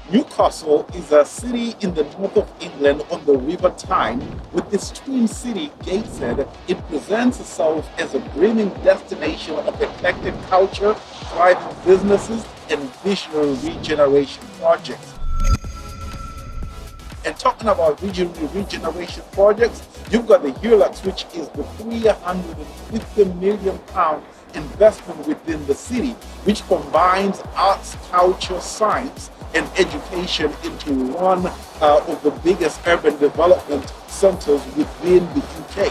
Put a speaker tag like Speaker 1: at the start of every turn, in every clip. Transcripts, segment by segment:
Speaker 1: Newcastle is a city in the north of England on the River Tyne. With its twin city, Gateshead, it presents itself as a brimming destination of eclectic culture, thriving businesses, and visionary regeneration projects. And talking about regional regeneration projects, you've got the Hilux, which is the £350 million investment within the city, which combines arts, culture, science, and education into one of the biggest urban development centers within the UK.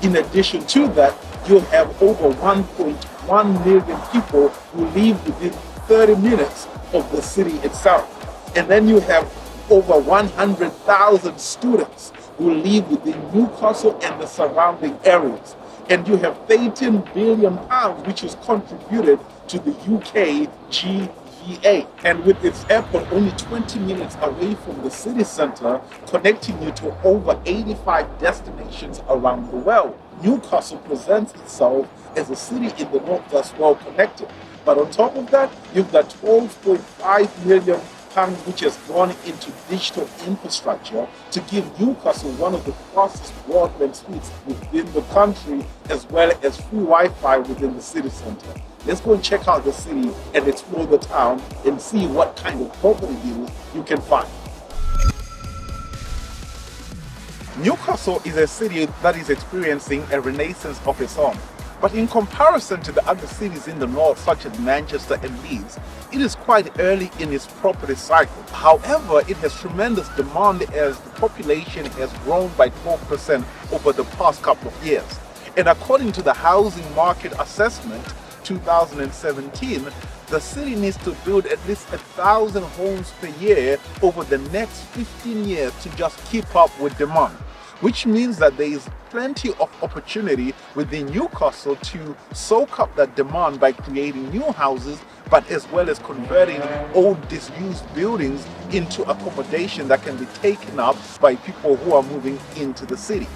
Speaker 1: In addition to that, you have over 1.1 million people who live within 30 minutes of the city itself. And then you have over 100,000 students who live within Newcastle and the surrounding areas. And you have £13 billion, which is contributed to the UK GVA. And with its airport only 20 minutes away from the city centre, connecting you to over 85 destinations around the world, Newcastle presents itself as a city in the north that's well connected. But on top of that, you've got £12.5 million which has gone into digital infrastructure to give Newcastle one of the fastest broadband speeds within the country, as well as free Wi-Fi within the city centre. Let's go and check out the city and explore the town and see what kind of property deals you can find. Newcastle is a city that is experiencing a renaissance of its own. But in comparison to the other cities in the north, such as Manchester and Leeds, it is quite early in its property cycle. However, it has tremendous demand as the population has grown by 12% over the past couple of years. And according to the Housing Market Assessment 2017, the city needs to build at least 1,000 homes per year over the next 15 years to just keep up with demand, which means that there is plenty of opportunity within Newcastle to soak up that demand by creating new houses, but as well as converting old disused buildings into accommodation that can be taken up by people who are moving into the city.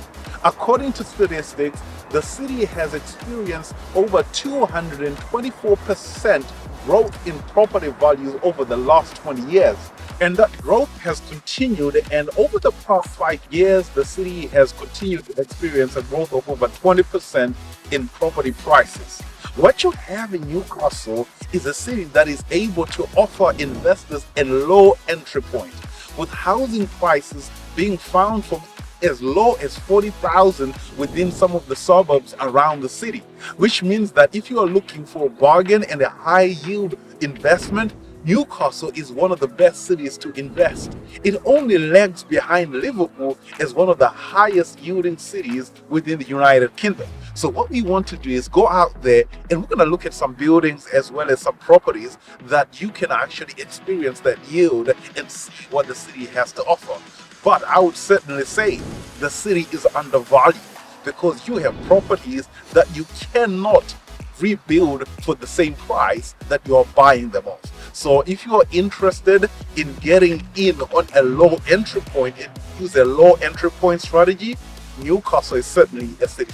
Speaker 1: According to statistics, the city has experienced over 224% growth in property values over the last 20 years. And that growth has continued, and over the past 5 years, the city has continued to experience a growth of over 20% in property prices. What you have in Newcastle is a city that is able to offer investors a low entry point, with housing prices being found from as low as 40,000 within some of the suburbs around the city, which means that if you are looking for a bargain and a high yield investment, Newcastle is one of the best cities to invest. It only lags behind Liverpool as one of the highest yielding cities within the United Kingdom. So what we want to do is go out there and we're going to look at some buildings as well as some properties that you can actually experience that yield and see what the city has to offer. But I would certainly say the city is undervalued because you have properties that you cannot rebuild for the same price that you are buying them off. So if you are interested in getting in on a low entry point and use a low entry point strategy, Newcastle is certainly a city.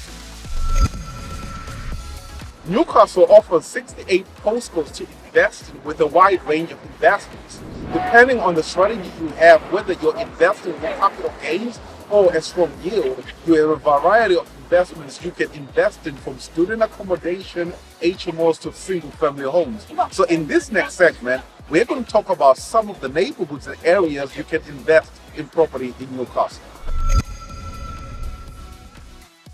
Speaker 1: Newcastle offers 68 postcodes to invest in with a wide range of investments. Depending on the strategy you have, whether you're investing for capital gains or a strong yield, you have a variety of investments you can invest in, from student accommodation, HMOs to single family homes. So in this next segment, we're going to talk about some of the neighborhoods and areas you can invest in property in Newcastle.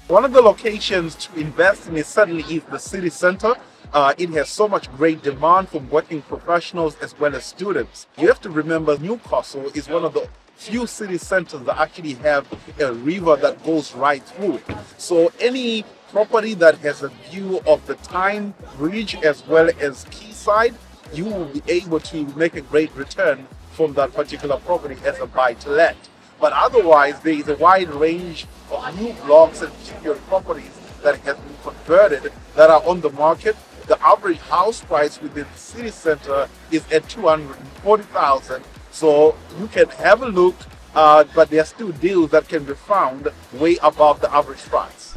Speaker 1: One of the locations to invest in is certainly is the city center. It has so much great demand from working professionals as well as students. You have to remember Newcastle is one of the few city centers that actually have a river that goes right through it. So any property that has a view of the Tyne Bridge as well as Quayside, you will be able to make a great return from that particular property as a buy-to-let. But otherwise, there is a wide range of new blocks and particular properties that have been converted that are on the market. The average house price within the city center is at 240,000. So you can have a look, but there are still deals that can be found way above the average price.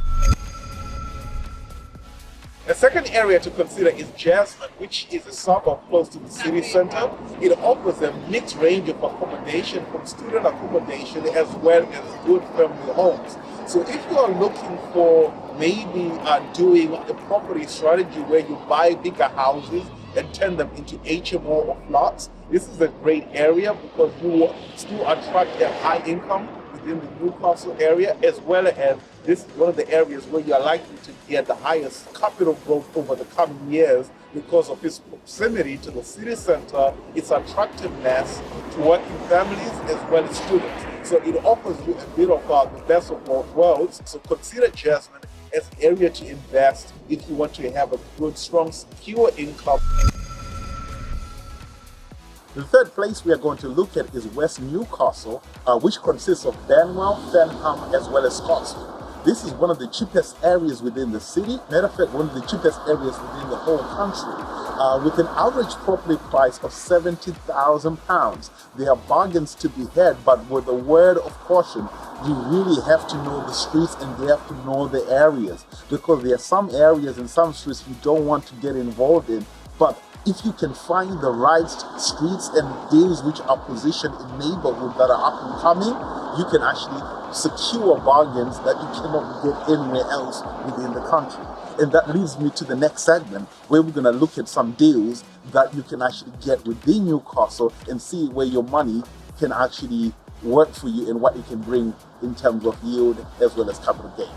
Speaker 1: A second area to consider is Jasmine, which is a suburb close to the city center. It offers a mixed range of accommodation, from student accommodation as well as good family homes. So if you are looking for maybe doing a property strategy where you buy bigger houses and turn them into HMO or flats, this is a great area because you will still attract a high income within the Newcastle area, as well as this is one of the areas where you are likely to get the highest capital growth over the coming years because of its proximity to the city center, its attractiveness to working families as well as students. So it offers you a bit of the best of both worlds. So consider Jasmine as an area to invest if you want to have a good, strong, secure income. The third place we are going to look at is West Newcastle, which consists of Benwell, Fenham, as well as Scottsville. This is one of the cheapest areas within the city. Matter of fact, one of the cheapest areas within the whole country, with an average property price of £70,000. There are bargains to be had, but with a word of caution, you really have to know the streets and you have to know the areas, because there are some areas and some streets you don't want to get involved in. But if you can find the right streets and deals which are positioned in neighborhoods that are up and coming, you can actually secure bargains that you cannot get anywhere else within the country. And that leads me to the next segment, where we're going to look at some deals that you can actually get within Newcastle and see where your money can actually work for you and what it can bring in terms of yield as well as capital gain.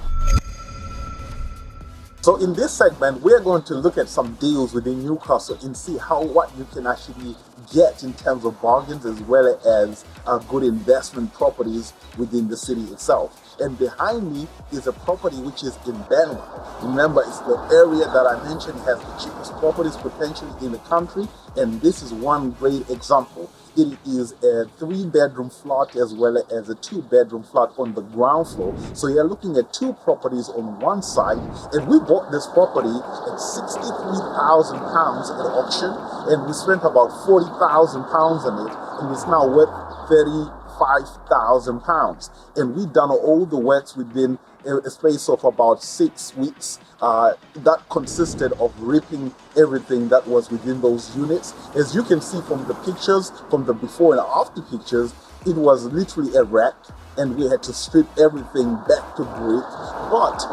Speaker 1: So in this segment, we're going to look at some deals within Newcastle and see what you can actually get in terms of bargains as well as good investment properties within the city itself. And behind me is a property which is in Benwell. Remember, it's the area that I mentioned has the cheapest properties potentially in the country, and this is one great example. It is a 3-bedroom flat as well as a 2-bedroom flat on the ground floor. So you're looking at 2 properties on one side, and we bought this property at £63,000 at auction, and we spent about £40,000 on it, and it's now worth £35,000. And we've done all the works within a space of about 6 weeks. That consisted of ripping everything that was within those units. As you can see from the pictures, from the before and after pictures, it was literally a wreck, and we had to strip everything back to brick. But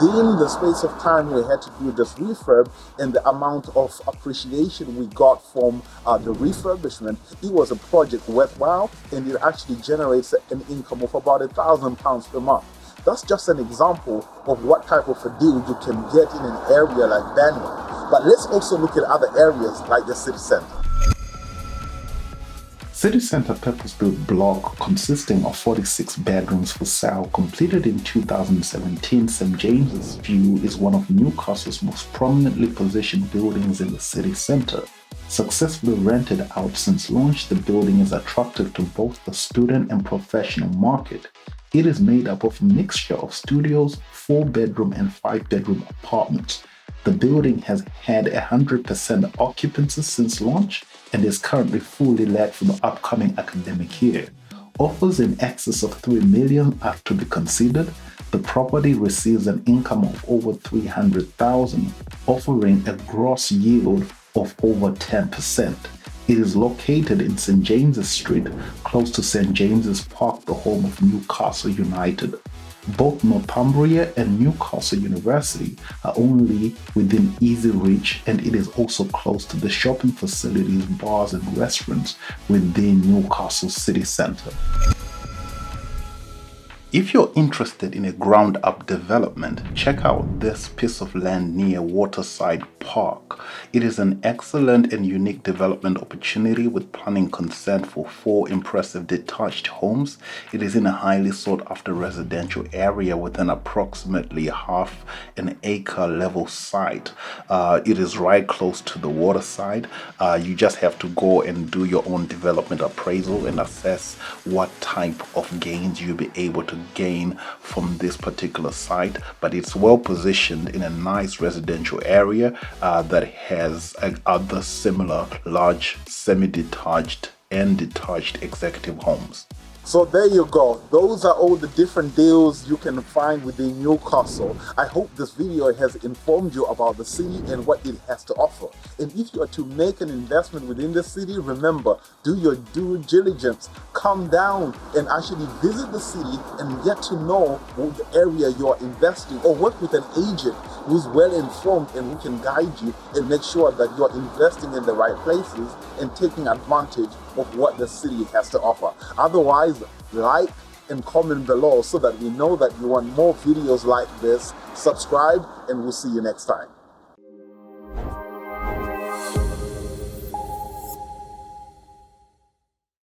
Speaker 1: within the space of time we had to do this refurb, and the amount of appreciation we got from the refurbishment, it was a project worthwhile, and it actually generates an income of about £1,000 per month. That's just an example of what type of a deal you can get in an area like Benwell. But let's also look at other areas like the city centre.
Speaker 2: City Centre purpose-built block consisting of 46 bedrooms for sale, completed in 2017, St James's View is one of Newcastle's most prominently positioned buildings in the city centre. Successfully rented out since launch, the building is attractive to both the student and professional market. It is made up of a mixture of studios, 4-bedroom and 5-bedroom apartments. The building has had 100% occupancy since launch and is currently fully let for the upcoming academic year. Offers in excess of $3 million are to be considered. The property receives an income of over $300,000, offering a gross yield of over 10%. It is located in St James's Street, close to St James's Park, the home of Newcastle United. Both Northumbria and Newcastle University are only within easy reach, and it is also close to the shopping facilities, bars and restaurants within Newcastle city centre. If you're interested in a ground-up development, check out this piece of land near Waterside Park. It is an excellent and unique development opportunity with planning consent for 4 impressive detached homes. It is in a highly sought-after residential area with an approximately half an acre level site. It is right close to the waterside. You just have to go and do your own development appraisal and assess what type of gains you'll be able to gain from this particular site. But it's well positioned in a nice residential area that has other similar large semi-detached and detached executive homes.
Speaker 1: So there you go. Those are all the different deals you can find within Newcastle. I hope this video has informed you about the city and what it has to offer. And if you are to make an investment within the city, remember, do your due diligence. Come down and actually visit the city and get to know the area you're investing, or work with an agent who's well informed and who can guide you and make sure that you're investing in the right places and taking advantage of what the city has to offer. Otherwise, like and comment below so that we know that you want more videos like this. Subscribe, and we'll see you next time.